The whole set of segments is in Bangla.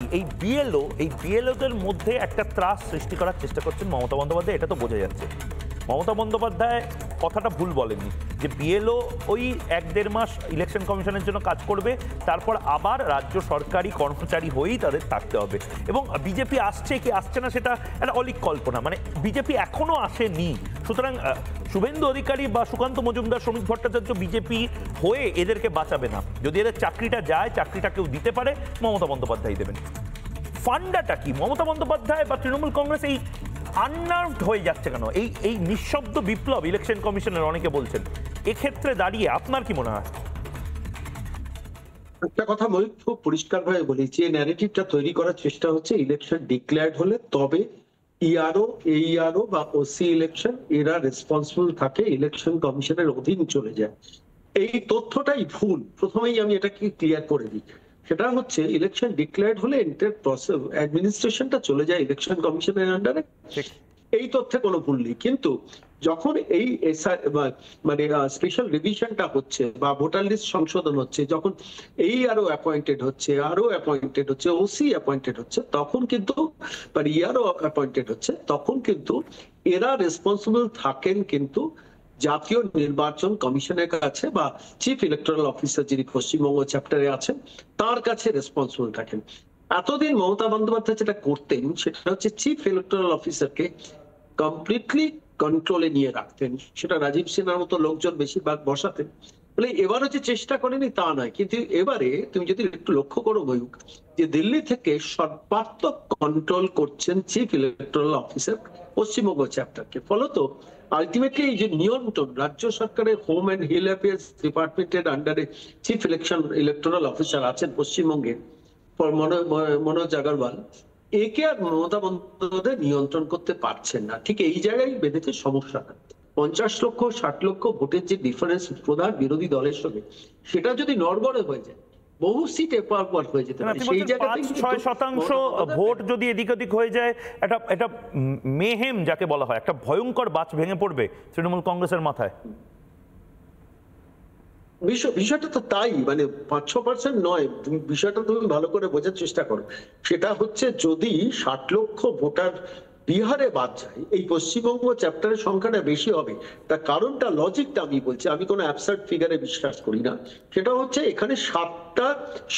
এই বিএলওদের মধ্যে একটা ত্রাস সৃষ্টি করার চেষ্টা করছেন মমতা বন্দ্যোপাধ্যায়, এটা তো বোঝা যাচ্ছে। মমতা বন্দ্যোপাধ্যায় কথাটা ভুল বলেননি যে বিএলও ওই 1-1.5 মাস ইলেকশন কমিশনের জন্য কাজ করবে, তারপর আবার রাজ্য সরকারি কর্মচারী হয়েই তাদের থাকতে হবে। এবং বিজেপি আসছে কি আসছে না সেটা একটা অলিক কল্পনা, মানে বিজেপি এখনো আসেনি। সুতরাং শুভেন্দু অধিকারী বা সুকান্ত মজুমদার, শ্রমিক ভট্টাচার্য বিজেপি হয়ে এদেরকে বাঁচাবে না। যদি এদের চাকরিটা যায়, চাকরিটা কেউ দিতে পারে, মমতা বন্দ্যোপাধ্যায় দেবেন। ফান্ডাটা কি? মমতা বন্দ্যোপাধ্যায় বা তৃণমূল কংগ্রেস এই আননার্ভড হয়ে যাচ্ছে কেন? এই নিঃশব্দ বিপ্লব ইলেকশন কমিশনের অনেকে বলছেন, এক্ষেত্রে দাঁড়িয়ে আপনার কি মনে হয়? একটা কথা আমি খুব পরিষ্কার ভাবে বলি, যে ন্যারেটিভটা তৈরি করার চেষ্টা হচ্ছে ইলেকশন ডিক্লেয়ার্ড হলে তবে ইআরও, এইআরও বা ওসি ইলেকশন এরা রেসপন্সিবল থাকে, ইলেকশন কমিশনের অধীন চলে যায়। এই তথ্যটাই ভুল, প্রথমেই আমি এটাকে ক্লিয়ার করে দিই। সেটা হচ্ছে ইলেকশন ডিক্লেয়ার্ড হলে এন্টার প্রসেস অ্যাডমিনিস্ট্রেশনটা চলে যায় ইলেকশন কমিশনের আন্ডারে, এই তথ্যে কোনো ভুল নেই। কিন্তু যখন এই মানে স্পেশাল রিভিশনটা হচ্ছে বা ভোটার লিস্ট সংশোধন হচ্ছে, যখন এই আরো অ্যাপয়েন্টেড হচ্ছে, ওসি অ্যাপয়েন্টেড হচ্ছে, তখন কিন্তু মানে ইয়ারও অ্যাপয়েন্টেড হচ্ছে, তখন কিন্তু এরা রেসপন্সিবল থাকেন কিন্তু জাতীয় নির্বাচন কমিশনের কাছে বা চিফ ইলেকটোরাল অফিসার যিনি পশ্চিমবঙ্গ চ্যাপ্টারে আছেন তার কাছে রেসপন্সিবল থাকেন। এতদিন মমতা বন্দ্যোপাধ্যায় যেটা করতেন সেটা হচ্ছে চিফ ইলেকটোরাল অফিসারকে কমপ্লিটলি কন্ট্রোলে নিয়ে রাখতেন, সেটা রাজীব সিনহার মতো লোকজন বেশিরভাগ বসাতেন। বলে এবারও যে চেষ্টা করেনি তা নয়, কিন্তু এবারে তুমি যদি একটু লক্ষ্য করো ময়ূক, যে দিল্লি থেকে সর্বাত্মক কন্ট্রোল করছেন চিফ ইলেকটোরাল অফিসার পশ্চিমবঙ্গ চ্যাপ্টারকে। ফলত আলটিমেটলি এই যে নিয়ন্ত্রণ রাজ্য সরকারের হোম অ্যান্ড হিল অ্যাফেয়ার্স ডিপার্টমেন্টের আন্ডারে চিফ ইলেকটোরাল অফিসার আছেন পশ্চিমবঙ্গে মনোজ আগরওয়াল, একে আর মমতা বন্দ্যোপাধ্যায় নিয়ন্ত্রণ করতে পারছেন না। ঠিক এই জায়গায় বেঁধেছে সমস্যাটা। 50 লক্ষ 60 লক্ষ ভোটের যে ডিফারেন্স প্রধান বিরোধী দলের সঙ্গে, সেটা যদি নড়বড়ে হয়ে যায়, বহু সিট এপার হয়ে যেতে পারে। সেই জায়গায় 5-6% ভোট যদি এদিক ওদিক হয়ে যায়, এটা মেহেম যাকে বলা হয়, একটা ভয়ঙ্কর বাজ ভেঙে পড়বে তৃণমূল কংগ্রেসের মাথায়। বিষয়টা তো তাই, মানে 5-6% নয়, বিষয়টা তুমি ভালো করে বোঝার চেষ্টা করো। সেটা হচ্ছে যদি 60 লক্ষ ভোটার বিহারে বাদ যায়, এই পশ্চিমবঙ্গ চ্যাপ্টারের সংখ্যাটা বেশি হবে। তার কারণটা, লজিকটা আমি বলছি, আমি কোনো অ্যাবসার্ড ফিগারে বিশ্বাস করি না। সেটা হচ্ছে এখানে 7টা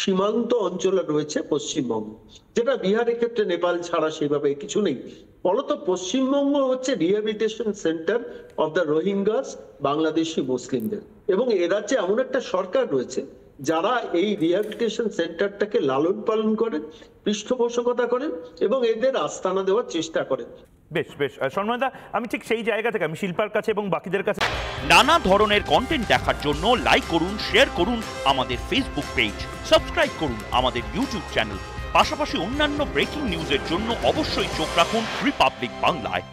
সীমান্ত অঞ্চল রয়েছে পশ্চিমবঙ্গ, যেটা বিহারের ক্ষেত্রে নেপাল ছাড়া সেভাবে কিছু নেই। ফলত পশ্চিমবঙ্গ হচ্ছে rehabilitation centre of the Rohingyas, Bangladeshi মুসলিমদের। এবং এ রাজ্যে এমন একটা সরকার রয়েছে যারা এই রিহ্যাবিলিটেশন সেন্টারটাকে লালন পালন করেন, পৃষ্ঠপোষকতা করেন এবং এদের আস্তানা দেওয়ার চেষ্টা করেন। বেশ বেশ সম্মানদা, আমি ঠিক সেই জায়গা থেকে আমি শিল্পার কাছে এবং বাকিদের কাছে নানা ধরনের কন্টেন্ট দেখার জন্য লাইক করুন, শেয়ার করুন আমাদের ফেসবুক পেজ, সাবস্ক্রাইব করুন আমাদের ইউটিউব চ্যানেল। পাশাপাশি অন্যান্য ব্রেকিং নিউজের জন্য অবশ্যই চোখ রাখুন রিপাবলিক বাংলায়।